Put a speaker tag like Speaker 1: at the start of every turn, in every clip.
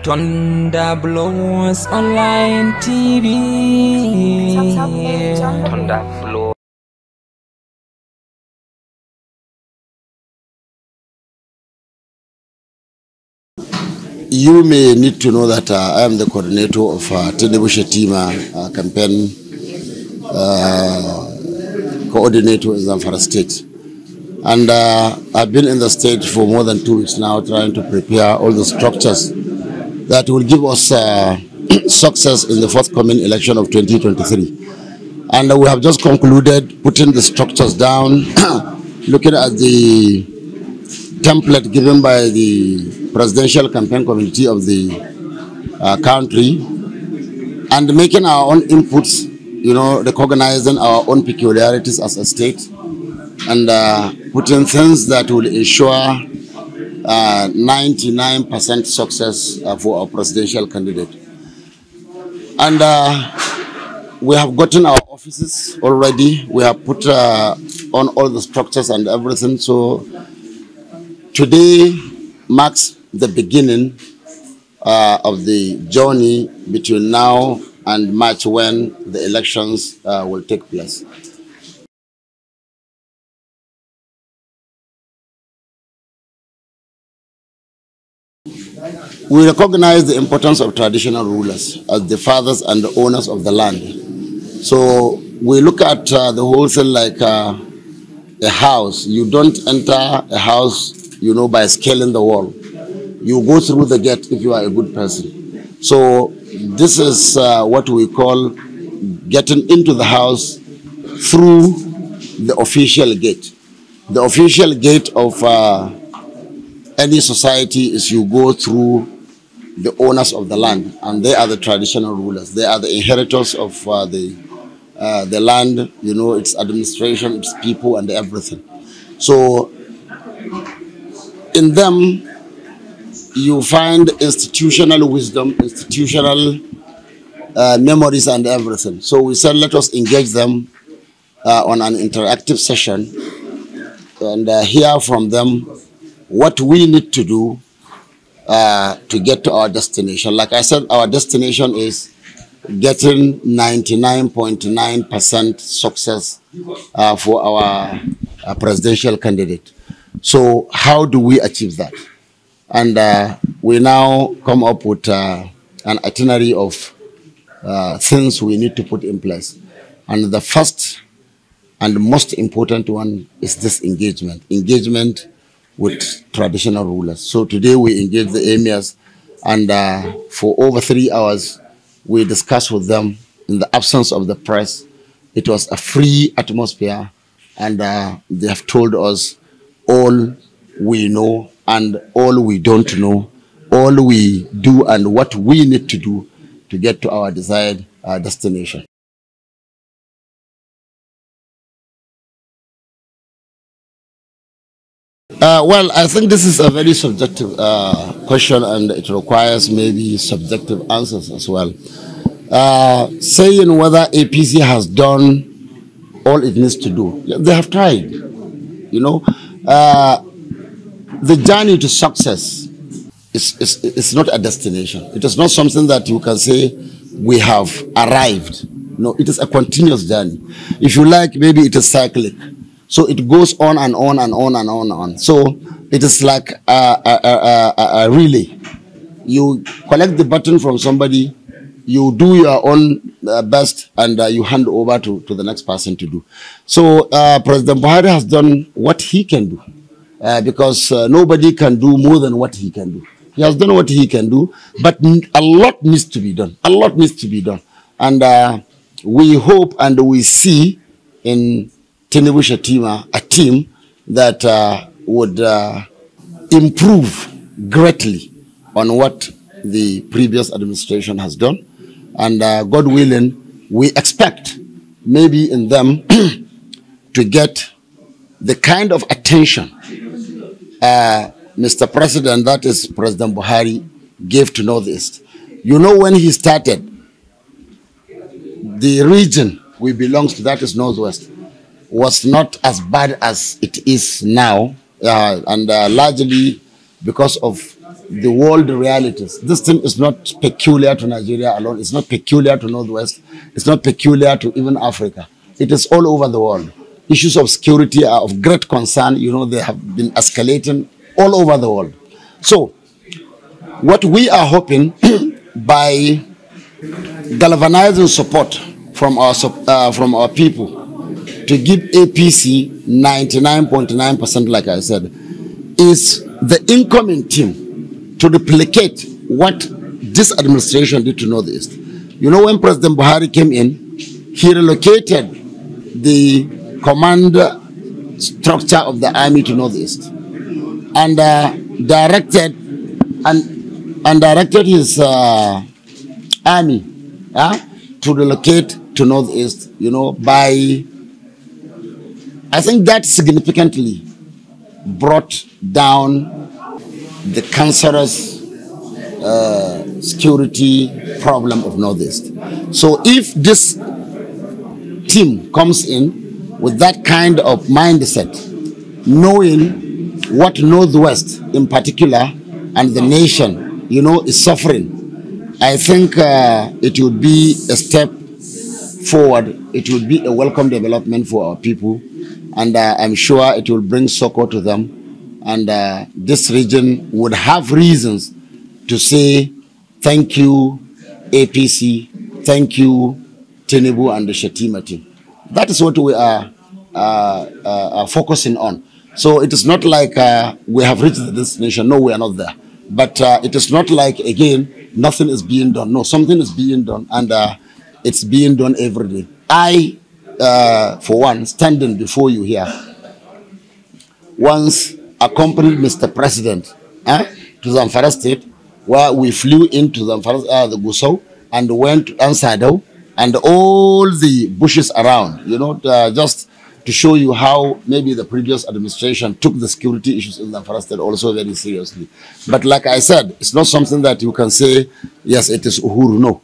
Speaker 1: Thunder Blows Online TV. Thunder Blows.
Speaker 2: You may need to know that I am the coordinator of Tinubu Shetima campaign coordinator in Zamfara State. And I've been in the state for more than 2 weeks now trying to prepare all the structures that will give us success in the forthcoming election of 2023. And we have just concluded putting the structures down, looking at the template given by the Presidential Campaign Committee of the country, and making our own inputs, recognizing our own peculiarities as a state, and putting things that will ensure 99% success for our presidential candidate. And we have gotten our offices already. We have put on all the structures and everything. So today marks the beginning of the journey between now and March, when the elections will take place. We recognize the importance of traditional rulers as the fathers and the owners of the land. So we look at the whole thing like a house. You don't enter a house, by scaling the wall. You go through the gate if you are a good person. So this is what we call getting into the house through the official gate. The official gate of any society is you go through the owners of the land, and they are the traditional rulers. They are the inheritors of the land, its administration, its people, and everything. So in them, you find institutional wisdom, institutional memories, and everything. So we said, let us engage them on an interactive session and hear from them what we need to do to get to our destination. Like I said, our destination is getting 99.9% success for our presidential candidate. So how do we achieve that? And we now come up with an itinerary of things we need to put in place. And the first and most important one is this engagement with traditional rulers. So today we engage the emirs, and for over 3 hours we discussed with them in the absence of the press. It was a free atmosphere, and they have told us all we know and all we don't know, all we do and what we need to do to get to our desired destination. Well, I think this is a very subjective question, and it requires maybe subjective answers as well. Saying whether APC has done all it needs to do, they have tried. The journey to success is not a destination. It is not something that you can say we have arrived. No, it is a continuous journey. If you like, maybe it is cyclic. So it goes on and on and on and on and on. So it is like a relay. You collect the button from somebody, you do your own best, and you hand over to the next person to do. So President Buhari has done what he can do, because nobody can do more than what he can do. He has done what he can do, but a lot needs to be done. A lot needs to be done. And we hope and we see in Tinubu Shetima a team that would improve greatly on what the previous administration has done. And God willing, we expect maybe in them to get the kind of attention Mr. President, that is President Buhari, gave to Northeast. When he started, the region we belong to, that is Northwest, was not as bad as it is now, and largely because of the world realities. This thing is not peculiar to Nigeria alone. It's not peculiar to Northwest. It's not peculiar to even Africa. It is all over the world. Issues of security are of great concern. You know, they have been escalating all over the world. So, what we are hoping by galvanizing support from our people to give APC 99.9%, like I said, is the incoming team to replicate what this administration did to Northeast. You know, when President Buhari came in, he relocated the command structure of the army to Northeast and directed his army to relocate to Northeast, you know, by, I think that significantly brought down the cancerous security problem of Northeast. So if this team comes in with that kind of mindset, knowing what Northwest in particular and the nation, you know, is suffering, I think it would be a step forward. It would be a welcome development for our people, and I'm sure it will bring succor to them, and this region would have reasons to say thank you APC, thank you Tinubu and the Shetima team. That is what we are focusing on. So it is not like we have reached the destination. No, we are not there. But it is not like, again, nothing is being done. No, something is being done, and it's being done every day. I, for one, standing before you here, once accompanied Mr. President to Zamfara State, where we flew into Zamfara, the Gusau, and went to Ansado, and all the bushes around, you know, just to show you how maybe the previous administration took the security issues in Zamfara State also very seriously. But like I said, it's not something that you can say, yes, it is Uhuru. No.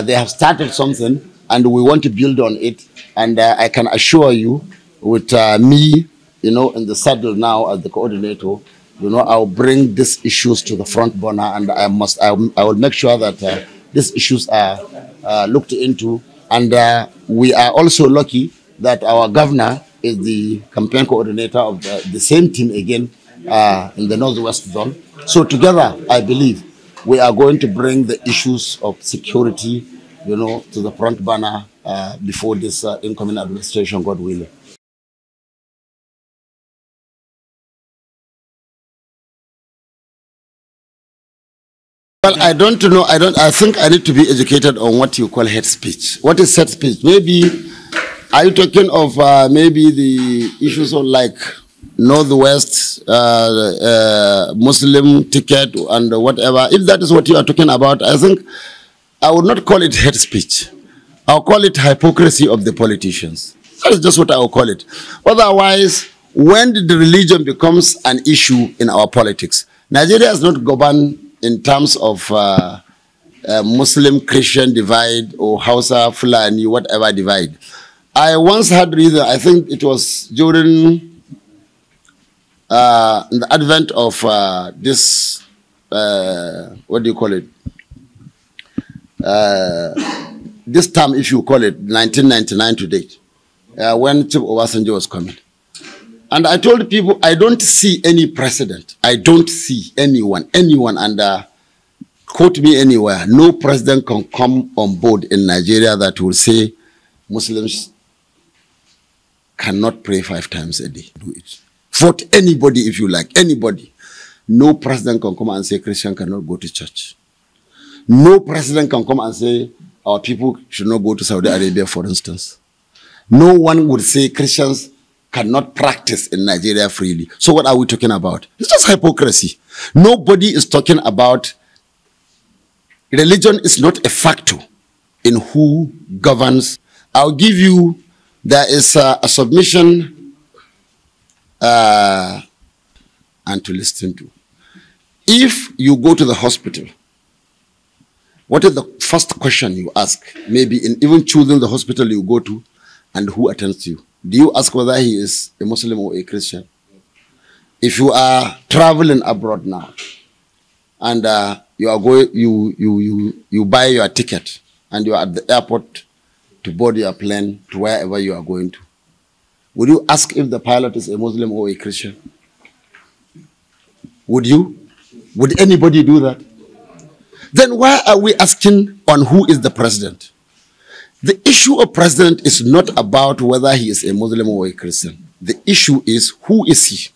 Speaker 2: They have started something, and we want to build on it. And I can assure you, with me, you know, in the saddle now as the coordinator, you know, I'll bring these issues to the front burner, and I will make sure that these issues are looked into. And we are also lucky that our governor is the campaign coordinator of the same team again in the Northwest Zone. So together, I believe, we are going to bring the issues of security, you know, to the front burner before this incoming administration, God willing. Well, I don't know. I think I need to be educated on what you call hate speech. What is hate speech? Maybe, are you talking of maybe the issues of like Northwest Muslim ticket and whatever? If that is what you are talking about, I think I would not call it hate speech. I'll call it hypocrisy of the politicians. That is just what I will call it. Otherwise, when the religion becomes an issue in our politics, Nigeria is not governed in terms of Muslim-Christian divide or Hausa, Fulani, whatever divide. I once had reason, I think it was during the advent of this, what do you call it? This term, if you call it, 1999 to date, when Chief Obasanjo was coming. And I told people, I don't see any precedent. I don't see anyone, and quote me anywhere, no president can come on board in Nigeria that will say Muslims cannot pray 5 times a day. Do it. Vote anybody if you like, anybody. No president can come and say Christian cannot go to church. No president can come and say our people should not go to Saudi Arabia, for instance. No one would say Christians cannot practice in Nigeria freely. So what are we talking about? It's just hypocrisy. Nobody is talking about religion is not a factor in who governs. I'll give you, there is a submission and to listen to. If you go to the hospital, what is the first question you ask? Maybe in even choosing the hospital you go to and who attends you. Do you ask whether he is a Muslim or a Christian? If you are traveling abroad now, and you are going, you buy your ticket, and you are at the airport to board your plane to wherever you are going to. Would you ask if the pilot is a Muslim or a Christian? Would you? Would anybody do that? Then why are we asking on who is the president? The issue of president is not about whether he is a Muslim or a Christian. The issue is, who is he?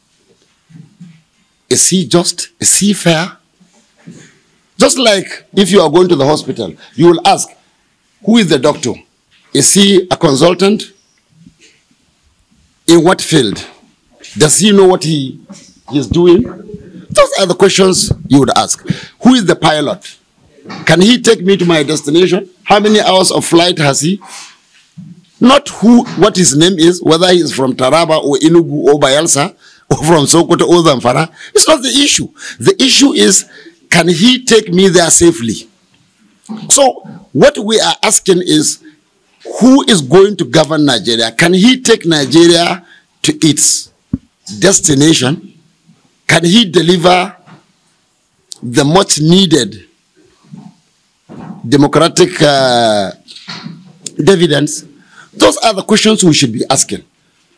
Speaker 2: Is he just? Is he fair? Just like if you are going to the hospital, you will ask, who is the doctor? Is he a consultant? In what field? Does he know what he is doing? Those are the questions you would ask. Who is the pilot? Can he take me to my destination? How many hours of flight has he? Not what his name is, whether he is from Taraba or Enugu or Bayelsa or from Sokoto or Zamfara. It's not the issue. The issue is, can he take me there safely? So what we are asking is, who is going to govern Nigeria? Can he take Nigeria to its destination? Can he deliver the much needed democratic dividends? Those are the questions we should be asking.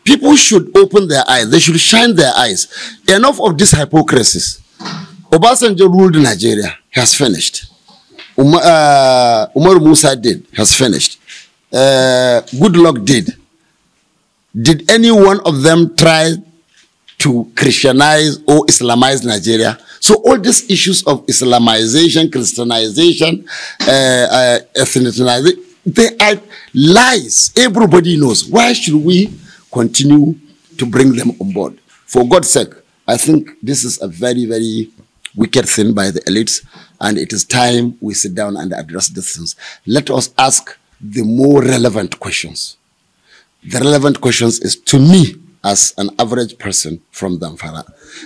Speaker 2: People should open their eyes. They should shine their eyes. Enough of these hypocrisies. Obasanjo ruled Nigeria. He has finished. Umar Musa did. Has finished. Goodluck did. Did any one of them try to Christianize or Islamize Nigeria? So all these issues of Islamization, Christianization, ethnicization, they are lies. Everybody knows. Why should we continue to bring them on board? For God's sake, I think this is a very, very wicked thing by the elites, and it is time we sit down and address these things. Let us ask the more relevant questions. The relevant questions is, to me, as an average person from Zamfara,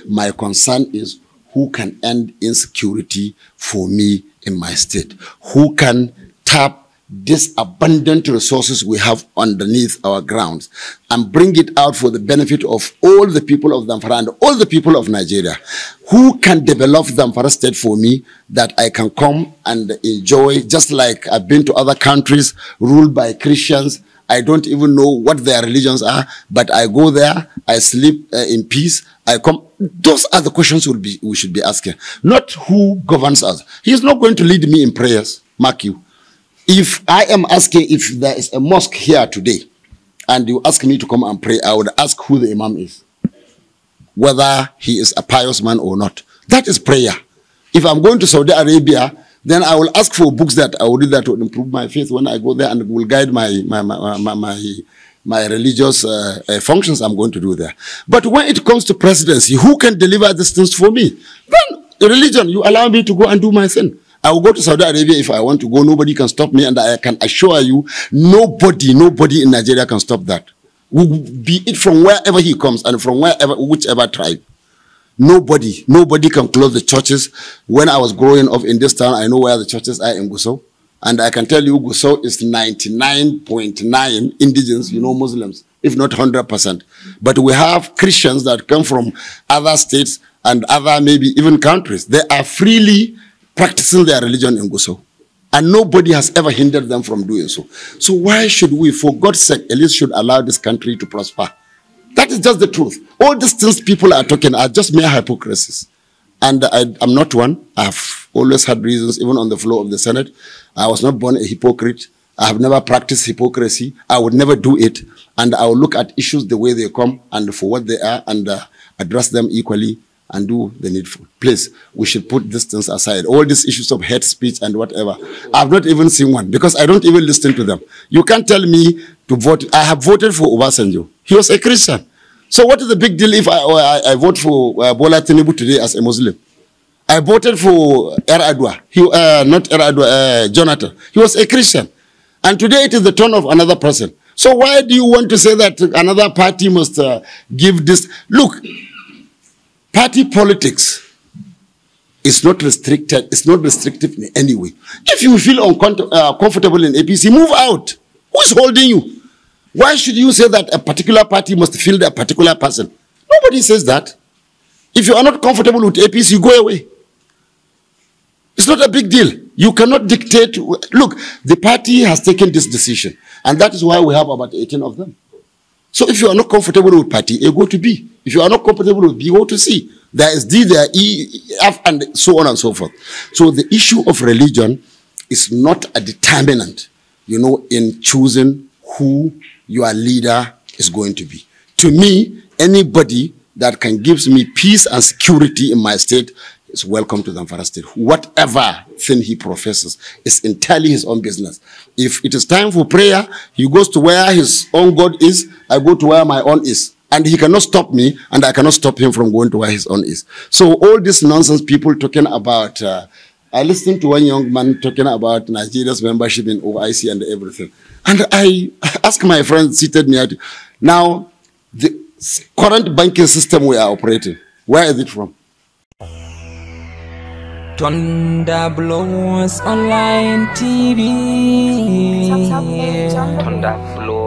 Speaker 2: my concern is, who can end insecurity for me in my state? Who can tap these abundant resources we have underneath our grounds and bring it out for the benefit of all the people of Zamfara and all the people of Nigeria? Who can develop Zamfara state for me that I can come and enjoy, just like I've been to other countries ruled by Christians? I don't even know what their religions are, but I go there, I sleep in peace, I come. Those are the questions we should be asking, not who governs us. He is not going to lead me in prayers, mark you. If I am asking if there is a mosque here today, and you ask me to come and pray, I would ask who the imam is, whether he is a pious man or not. That is prayer. If I'm going to Saudi Arabia, then I will ask for books that I will read that would improve my faith when I go there, and will guide my religious functions I'm going to do there. But when it comes to presidency, who can deliver these things for me? Then religion, you allow me to go and do my thing. I will go to Saudi Arabia if I want to go. Nobody can stop me, and I can assure you, nobody in Nigeria can stop that. Be it from wherever he comes and from whichever tribe. Nobody can close the churches. When I was growing up in this town, I know where the churches are in Gusau. And I can tell you, Gusau is 99.9 indigenous, Muslims, if not 100%. But we have Christians that come from other states and other maybe even countries. They are freely practicing their religion in Gusau. And nobody has ever hindered them from doing so. So why should we, for God's sake, at least should allow this country to prosper? That is just the truth. All these things people are talking are just mere hypocrisies. And I'm not one. I've always had reasons, even on the floor of the Senate. I was not born a hypocrite. I have never practiced hypocrisy. I would never do it. And I will look at issues the way they come and for what they are, and address them equally and do the needful. Please, we should put these things aside. All these issues of hate speech and whatever. I've not even seen one because I don't even listen to them. You can't tell me to vote. I have voted for Obasanjo. He was a Christian. So what is the big deal if I vote for Bola Tinubu today as a Muslim? I voted for Yar'Adua. Not Yar'Adua, Jonathan. He was a Christian. And today it is the turn of another person. So why do you want to say that another party must give this? Look, party politics is not restricted. It's not restrictive in any way. If you feel comfortable in APC, move out. Who is holding you? Why should you say that a particular party must field a particular person? Nobody says that. If you are not comfortable with APC, go away. It's not a big deal. You cannot dictate. Look, the party has taken this decision, and that is why we have about 18 of them. So if you are not comfortable with party A, go to B. If you are not comfortable with B, go to C. There is D, there is E, F, and so on and so forth. So the issue of religion is not a determinant, in choosing who your leader is going to be. To me, anybody that can give me peace and security in my state is welcome to Zamfara State. Whatever thing he professes is entirely his own business. If it is time for prayer, he goes to where his own God is, I go to where my own is. And he cannot stop me, and I cannot stop him from going to where his own is. So all this nonsense people talking about, I listened to one young man talking about Nigeria's membership in OIC and everything. And I asked my friend seated near to, now, the current banking system we are operating, where is it from?
Speaker 1: Thunder Blows Online TV. Thunder Blows.